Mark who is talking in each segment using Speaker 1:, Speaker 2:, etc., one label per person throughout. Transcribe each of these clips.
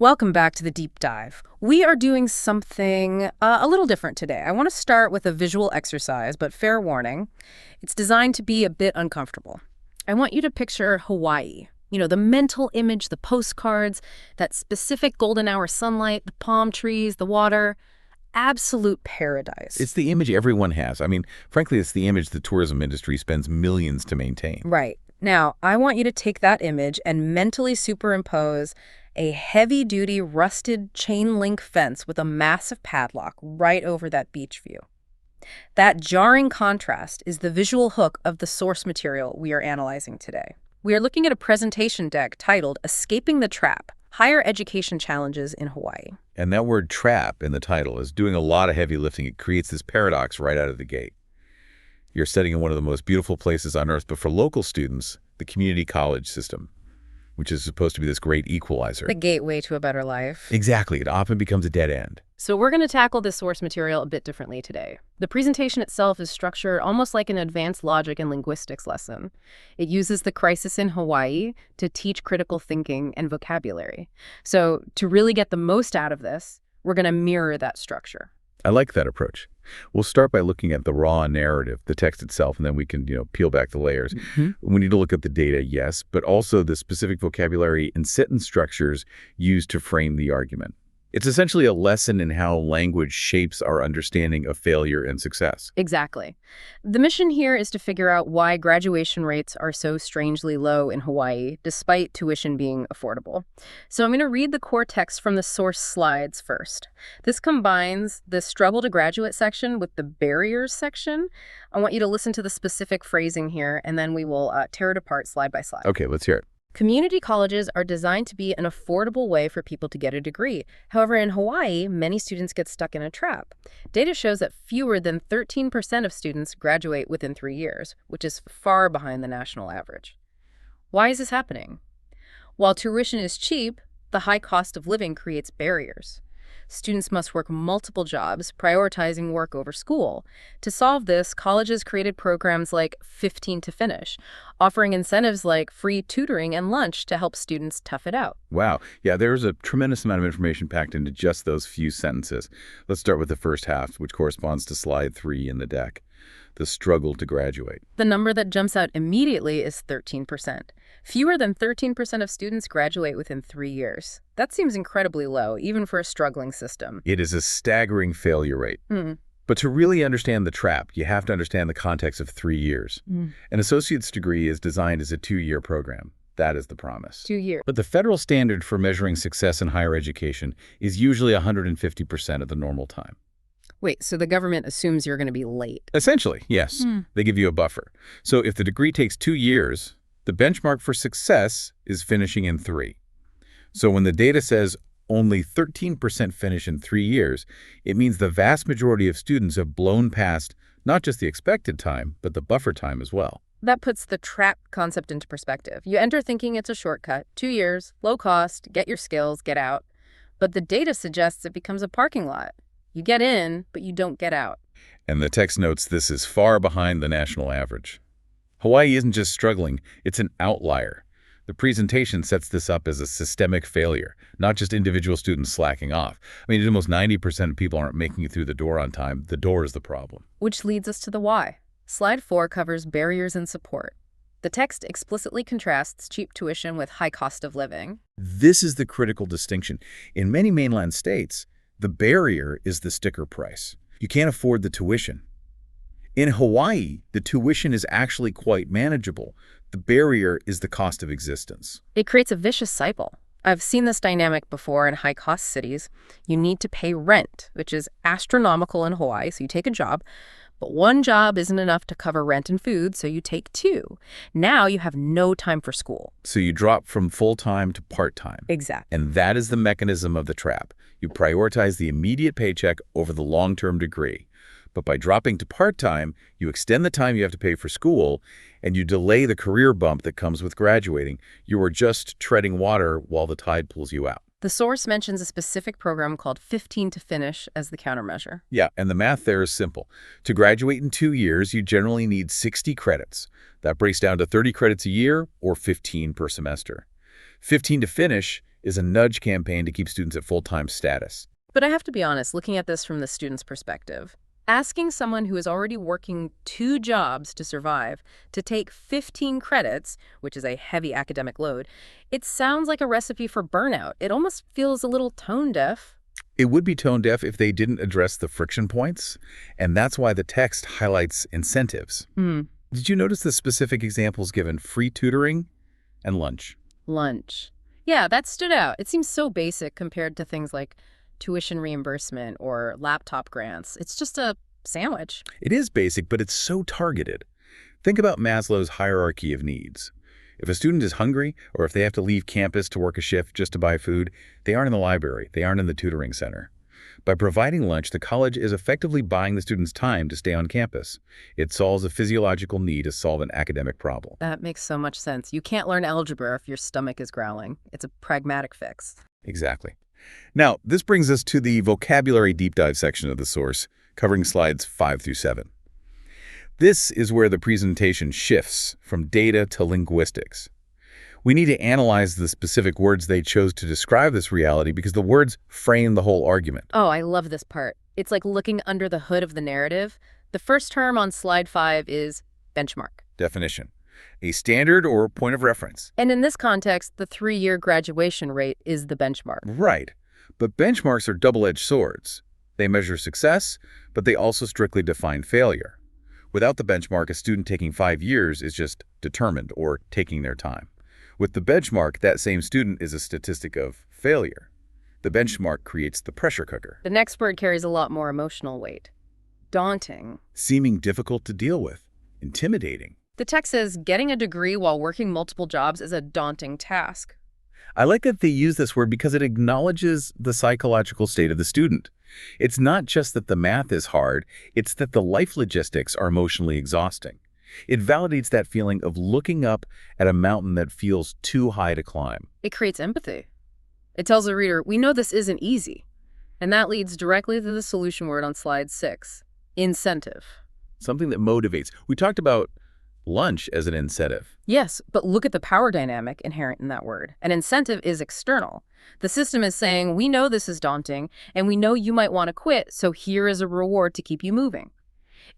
Speaker 1: Welcome back to the deep dive. We are doing something a little different today. I want to start with a visual exercise, but fair warning, it's designed to be a bit uncomfortable. I want you to picture Hawaii. You know, the mental image, the postcards, that specific golden hour sunlight, the palm trees, the water. Absolute paradise.
Speaker 2: It's the image everyone has. I mean, frankly, it's the image the tourism industry spends millions to maintain.
Speaker 1: Right. Now, I want you to take that image and mentally superimpose a heavy-duty rusted chain link fence with a massive padlock right over that beach view. That jarring contrast is the visual hook of the source material we are analyzing today. We are looking at a presentation deck titled Escaping the Trap: Higher Education Challenges in Hawaii.
Speaker 2: And that word trap in the title is doing a lot of heavy lifting. It creates this paradox right out of the gate. You're studying in one of the most beautiful places on earth, but for local students, the community college system, which is supposed to be this great equalizer.
Speaker 1: The gateway to a better life.
Speaker 2: Exactly. It often becomes a dead end.
Speaker 1: So we're going to tackle this source material a bit differently today. The presentation itself is structured almost like an advanced logic and linguistics lesson. It uses the crisis in Hawaii to teach critical thinking and vocabulary. So to really get the most out of this, we're going to mirror that structure.
Speaker 2: I like that approach. We'll start by looking at the raw narrative, the text itself, and then we can, peel back the layers. We need to look at the data, yes, but also the specific vocabulary and sentence structures used to frame the argument. It's essentially a lesson in how language shapes our understanding of failure and success.
Speaker 1: Exactly. The mission here is to figure out why graduation rates are so strangely low in Hawaii, despite tuition being affordable. So I'm going to read the core text from the source slides first. This combines the struggle to graduate section with the barriers section. I want you to listen to the specific phrasing here, and then we will tear it apart slide by slide.
Speaker 2: Okay, let's hear it.
Speaker 1: Community colleges are designed to be an affordable way for people to get a degree. However, in Hawaii, many students get stuck in a trap. Data shows that fewer than 13% of students graduate within 3 years, which is far behind the national average. Why is this happening? While tuition is cheap, the high cost of living creates barriers. Students must work multiple jobs, prioritizing work over school. To solve this, colleges created programs like 15 to Finish, offering incentives like free tutoring and lunch to help students tough it out.
Speaker 2: Wow. Yeah, there's a tremendous amount of information packed into just those few sentences. Let's start with the first half, which corresponds to slide 3 in the deck. The struggle to graduate.
Speaker 1: The number that jumps out immediately is 13%. Fewer than 13% of students graduate within 3 years. That seems incredibly low, even for a struggling system.
Speaker 2: It is a staggering failure rate. But to really understand the trap, you have to understand the context of 3 years. An associate's degree is designed as a 2-year program. That is the promise.
Speaker 1: 2 years.
Speaker 2: But the federal standard for measuring success in higher education is usually 150% of the normal time.
Speaker 1: Wait, so the government assumes you're going to be late?
Speaker 2: Essentially, yes. They give you a buffer. So if the degree takes 2 years, the benchmark for success is finishing in 3. So when the data says only 13% finish in 3 years, it means the vast majority of students have blown past not just the expected time, but the buffer time as well.
Speaker 1: That puts the trap concept into perspective. You enter thinking it's a shortcut, 2 years, low cost, get your skills, get out. But the data suggests it becomes a parking lot. You get in, but you don't get out.
Speaker 2: And the text notes this is far behind the national average. Hawaii isn't just struggling, it's an outlier. The presentation sets this up as a systemic failure, not just individual students slacking off. I mean, almost 90% of people aren't making it through the door on time. The door is the problem.
Speaker 1: Which leads us to the why. Slide 4 covers barriers and support. The text explicitly contrasts cheap tuition with high cost of living.
Speaker 2: This is the critical distinction. In many mainland states, the barrier is the sticker price. You can't afford the tuition. In Hawaii, the tuition is actually quite manageable. The barrier is the cost of existence.
Speaker 1: It creates a vicious cycle. I've seen this dynamic before in high-cost cities. You need to pay rent, which is astronomical in Hawaii, so you take a job. But one job isn't enough to cover rent and food, so you take 2. Now you have no time for school.
Speaker 2: So you drop from full-time to part-time.
Speaker 1: Exactly.
Speaker 2: And that is the mechanism of the trap. You prioritize the immediate paycheck over the long-term degree. But by dropping to part-time, you extend the time you have to pay for school, and you delay the career bump that comes with graduating. You are just treading water while the tide pulls you out.
Speaker 1: The source mentions a specific program called 15 to Finish as the countermeasure.
Speaker 2: Yeah, and the math there is simple. To graduate in 2 years, you generally need 60 credits. That breaks down to 30 credits a year or 15 per semester. 15 to Finish is a nudge campaign to keep students at full-time status.
Speaker 1: But I have to be honest, looking at this from the student's perspective, asking someone who is already working 2 jobs to survive to take 15 credits, which is a heavy academic load, it sounds like a recipe for burnout. It almost feels a little tone deaf.
Speaker 2: It would be tone deaf if they didn't address the friction points, and that's why the text highlights incentives. Did you notice the specific examples given? Free tutoring and lunch.
Speaker 1: Lunch. Yeah, that stood out. It seems so basic compared to things like tuition reimbursement or laptop grants. It's just a sandwich.
Speaker 2: It is basic, but it's so targeted. Think about Maslow's hierarchy of needs. If a student is hungry, or if they have to leave campus to work a shift just to buy food, they aren't in the library, they aren't in the tutoring center. By providing lunch, the college is effectively buying the student's time to stay on campus. It solves a physiological need to solve an academic problem.
Speaker 1: That makes so much sense. You can't learn algebra if your stomach is growling. It's a pragmatic fix.
Speaker 2: Exactly. Now, this brings us to the vocabulary deep dive section of the source, covering slides 5 through 7. This is where the presentation shifts from data to linguistics. We need to analyze the specific words they chose to describe this reality because the words frame the whole argument.
Speaker 1: Oh, I love this part. It's like looking under the hood of the narrative. The first term on slide 5 is benchmark.
Speaker 2: Definition: a standard or point of reference.
Speaker 1: And in this context, the 3-year graduation rate is the benchmark.
Speaker 2: Right. But benchmarks are double-edged swords. They measure success, but they also strictly define failure. Without the benchmark, a student taking 5 years is just determined or taking their time. With the benchmark, that same student is a statistic of failure. The benchmark creates the pressure cooker.
Speaker 1: The next word carries a lot more emotional weight. Daunting.
Speaker 2: Seeming difficult to deal with. Intimidating.
Speaker 1: The text says getting a degree while working multiple jobs is a daunting task.
Speaker 2: I like that they use this word because it acknowledges the psychological state of the student. It's not just that the math is hard, it's that the life logistics are emotionally exhausting. It validates that feeling of looking up at a mountain that feels too high to climb.
Speaker 1: It creates empathy. It tells the reader, we know this isn't easy. And that leads directly to the solution word on slide 6, incentive.
Speaker 2: Something that motivates. We talked about lunch as an incentive.
Speaker 1: Yes, but look at the power dynamic inherent in that word. An incentive is external. The system is saying, we know this is daunting, and we know you might want to quit, so here is a reward to keep you moving.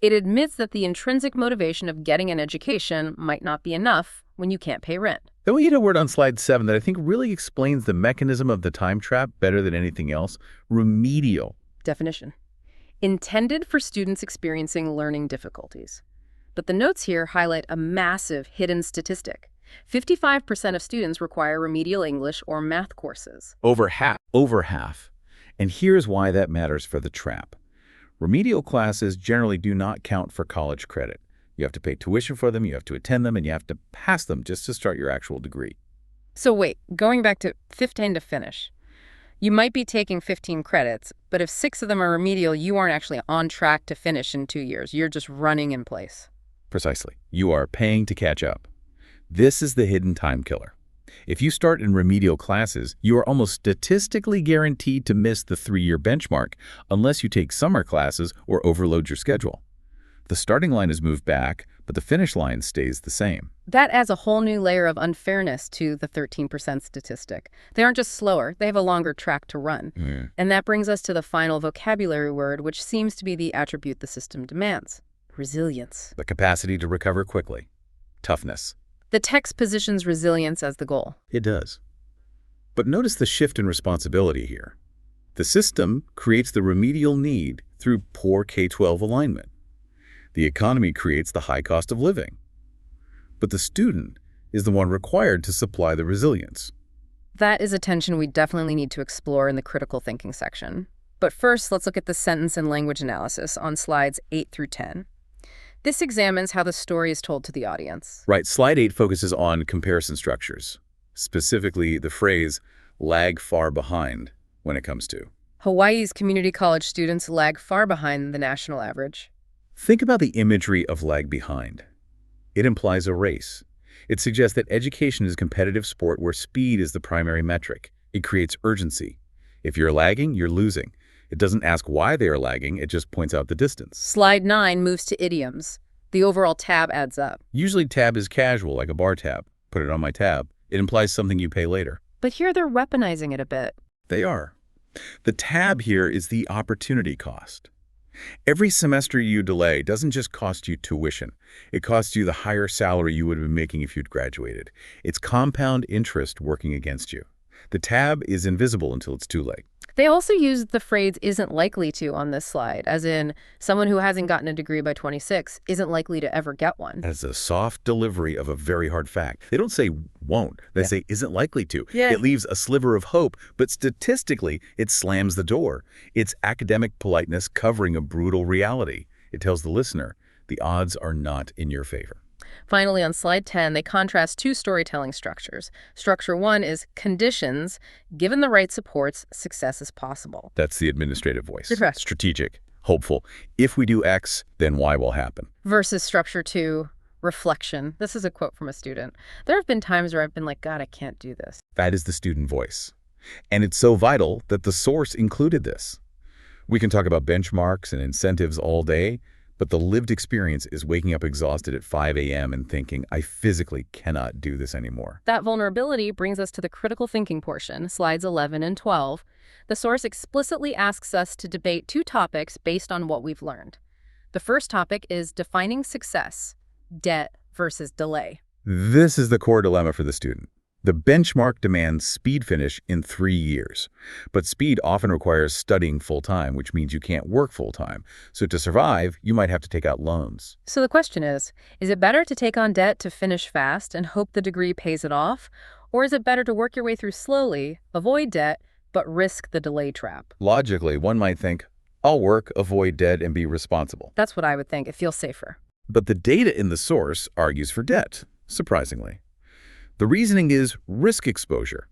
Speaker 1: It admits that the intrinsic motivation of getting an education might not be enough when you can't pay rent.
Speaker 2: Then we get a word on slide 7 that I think really explains the mechanism of the time trap better than anything else: remedial.
Speaker 1: Definition: intended for students experiencing learning difficulties. But the notes here highlight a massive hidden statistic. 55% of students require remedial English or math courses.
Speaker 2: Over half. And here's why that matters for the trap. Remedial classes generally do not count for college credit. You have to pay tuition for them, you have to attend them, and you have to pass them just to start your actual degree.
Speaker 1: So wait, going back to 15 to finish. You might be taking 15 credits, but if 6 of them are remedial, you aren't actually on track to finish in 2 years. You're just running in place.
Speaker 2: Precisely. You are paying to catch up. This is the hidden time killer. If you start in remedial classes, you are almost statistically guaranteed to miss the 3-year benchmark unless you take summer classes or overload your schedule. The starting line is moved back, but the finish line stays the same.
Speaker 1: That adds a whole new layer of unfairness to the 13% statistic. They aren't just slower, they have a longer track to run. And that brings us to the final vocabulary word, which seems to be the attribute the system demands: resilience.
Speaker 2: The capacity to recover quickly. Toughness.
Speaker 1: The text positions resilience as the goal.
Speaker 2: It does. But notice the shift in responsibility here. The system creates the remedial need through poor K-12 alignment. The economy creates the high cost of living. But the student is the one required to supply the resilience.
Speaker 1: That is a tension we definitely need to explore in the critical thinking section. But first, let's look at the sentence and language analysis on slides 8 through 10. This examines how the story is told to the audience.
Speaker 2: Right, slide 8 focuses on comparison structures, specifically the phrase lag far behind when it comes to.
Speaker 1: Hawaii's community college students lag far behind the national average.
Speaker 2: Think about the imagery of lag behind. It implies a race. It suggests that education is a competitive sport where speed is the primary metric. It creates urgency. If you're lagging, you're losing. It doesn't ask why they are lagging, it just points out the distance.
Speaker 1: Slide 9 moves to idioms. The overall tab adds up.
Speaker 2: Usually tab is casual, like a bar tab. Put it on my tab. It implies something you pay later.
Speaker 1: But here they're weaponizing it a bit.
Speaker 2: They are. The tab here is the opportunity cost. Every semester you delay doesn't just cost you tuition. It costs you the higher salary you would have been making if you'd graduated. It's compound interest working against you. The tab is invisible until it's too late.
Speaker 1: They also used the phrase isn't likely to on this slide, as in someone who hasn't gotten a degree by 26 isn't likely to ever get one.
Speaker 2: As a soft delivery of a very hard fact. They don't say won't. They say isn't likely to.
Speaker 1: Yeah.
Speaker 2: It leaves a sliver of hope, but statistically, it slams the door. It's academic politeness covering a brutal reality. It tells the listener, the odds are not in your favor.
Speaker 1: Finally, on slide 10, they contrast two storytelling structures. Structure 1 is conditions. Given the right supports, success is possible.
Speaker 2: That's the administrative voice.
Speaker 1: Correct.
Speaker 2: Strategic, hopeful. If we do X, then Y will happen.
Speaker 1: Versus structure 2, reflection. This is a quote from a student. There have been times where I've been like, God, I can't do this.
Speaker 2: That is the student voice. And it's so vital that the source included this. We can talk about benchmarks and incentives all day, but the lived experience is waking up exhausted at 5 a.m. and thinking, I physically cannot do this anymore.
Speaker 1: That vulnerability brings us to the critical thinking portion, slides 11 and 12. The source explicitly asks us to debate two topics based on what we've learned. The first topic is defining success, debt versus delay.
Speaker 2: This is the core dilemma for the student. The benchmark demands speed finish in 3 years, but speed often requires studying full-time, which means you can't work full-time. So to survive, you might have to take out loans.
Speaker 1: So the question is it better to take on debt to finish fast and hope the degree pays it off? Or is it better to work your way through slowly, avoid debt, but risk the delay trap?
Speaker 2: Logically, one might think, I'll work, avoid debt, and be responsible.
Speaker 1: That's what I would think. It feels safer.
Speaker 2: But the data in the source argues for debt, surprisingly. The reasoning is risk exposure.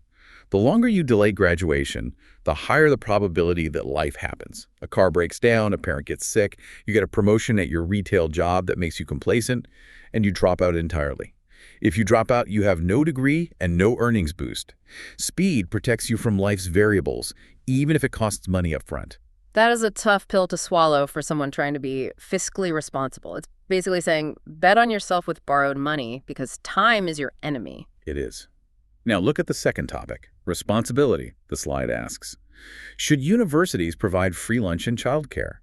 Speaker 2: The longer you delay graduation, the higher the probability that life happens. A car breaks down, a parent gets sick, you get a promotion at your retail job that makes you complacent, and you drop out entirely. If you drop out, you have no degree and no earnings boost. Speed protects you from life's variables, even if it costs money up front.
Speaker 1: That is a tough pill to swallow for someone trying to be fiscally responsible. It's basically saying, bet on yourself with borrowed money because time is your enemy.
Speaker 2: It is. Now look at the second topic, responsibility, the slide asks. Should universities provide free lunch and childcare?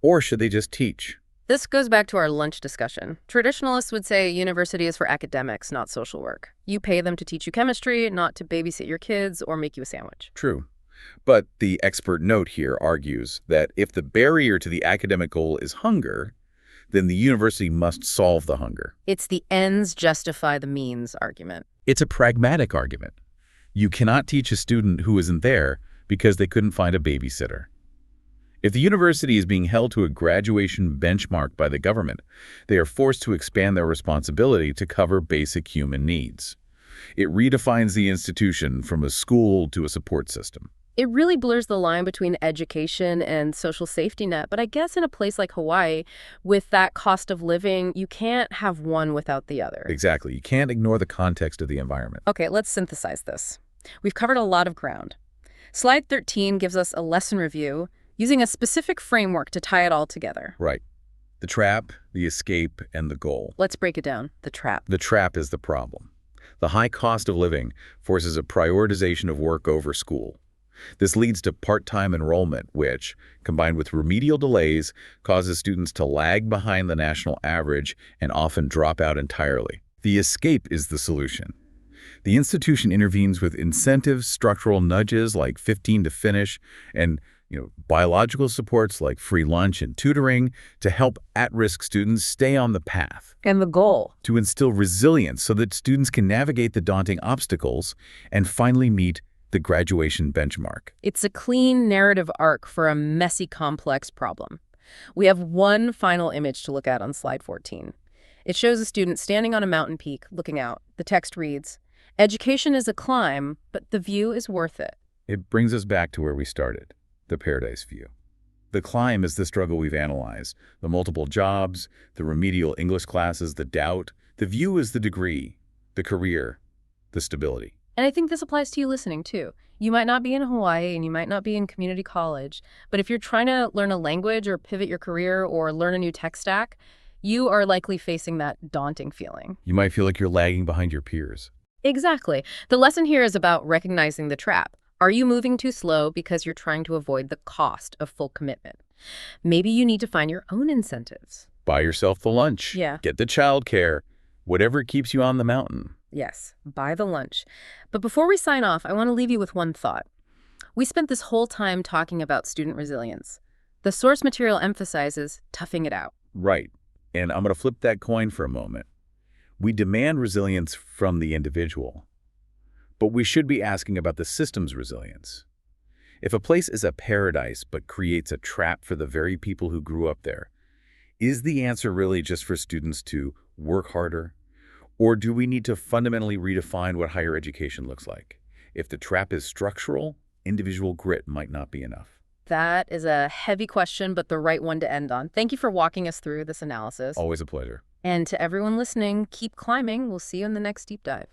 Speaker 2: Or should they just teach?
Speaker 1: This goes back to our lunch discussion. Traditionalists would say university is for academics, not social work. You pay them to teach you chemistry, not to babysit your kids or make you a sandwich.
Speaker 2: True. But the expert note here argues that if the barrier to the academic goal is hunger, then the university must solve the hunger.
Speaker 1: It's the ends justify the means argument.
Speaker 2: It's a pragmatic argument. You cannot teach a student who isn't there because they couldn't find a babysitter. If the university is being held to a graduation benchmark by the government, they are forced to expand their responsibility to cover basic human needs. It redefines the institution from a school to a support system.
Speaker 1: It really blurs the line between education and social safety net. But I guess in a place like Hawaii, with that cost of living, you can't have one without the other.
Speaker 2: Exactly. You can't ignore the context of the environment.
Speaker 1: Okay, let's synthesize this. We've covered a lot of ground. Slide 13 gives us a lesson review using a specific framework to tie it all together.
Speaker 2: Right. The trap, the escape, and the goal.
Speaker 1: Let's break it down. The trap.
Speaker 2: The trap is the problem. The high cost of living forces a prioritization of work over school. This leads to part-time enrollment, which, combined with remedial delays, causes students to lag behind the national average and often drop out entirely. The escape is the solution. The institution intervenes with incentives, structural nudges like 15 to finish, and biological supports like free lunch and tutoring to help at-risk students stay on the path.
Speaker 1: And the goal?
Speaker 2: To instill resilience so that students can navigate the daunting obstacles and finally meet the graduation benchmark.
Speaker 1: It's a clean narrative arc for a messy, complex problem. We have one final image to look at on slide 14. It shows a student standing on a mountain peak looking out. The text reads, "Education is a climb, but the view is worth it."
Speaker 2: It brings us back to where we started, the paradise view. The climb is the struggle we've analyzed, the multiple jobs, the remedial English classes, the doubt. The view is the degree, the career, the stability.
Speaker 1: And I think this applies to you listening, too. You might not be in Hawaii and you might not be in community college, but if you're trying to learn a language or pivot your career or learn a new tech stack, you are likely facing that daunting feeling.
Speaker 2: You might feel like you're lagging behind your peers.
Speaker 1: Exactly. The lesson here is about recognizing the trap. Are you moving too slow because you're trying to avoid the cost of full commitment? Maybe you need to find your own incentives.
Speaker 2: Buy yourself the lunch.
Speaker 1: Yeah.
Speaker 2: Get the childcare. Whatever keeps you on the mountain.
Speaker 1: Yes, buy the lunch. But before we sign off, I want to leave you with one thought. We spent this whole time talking about student resilience. The source material emphasizes toughing it out.
Speaker 2: Right. And I'm going to flip that coin for a moment. We demand resilience from the individual, but we should be asking about the system's resilience. If a place is a paradise but creates a trap for the very people who grew up there, is the answer really just for students to work harder? Or do we need to fundamentally redefine what higher education looks like? If the trap is structural, individual grit might not be enough.
Speaker 1: That is a heavy question, but the right one to end on. Thank you for walking us through this analysis.
Speaker 2: Always a pleasure.
Speaker 1: And to everyone listening, keep climbing. We'll see you in the next deep dive.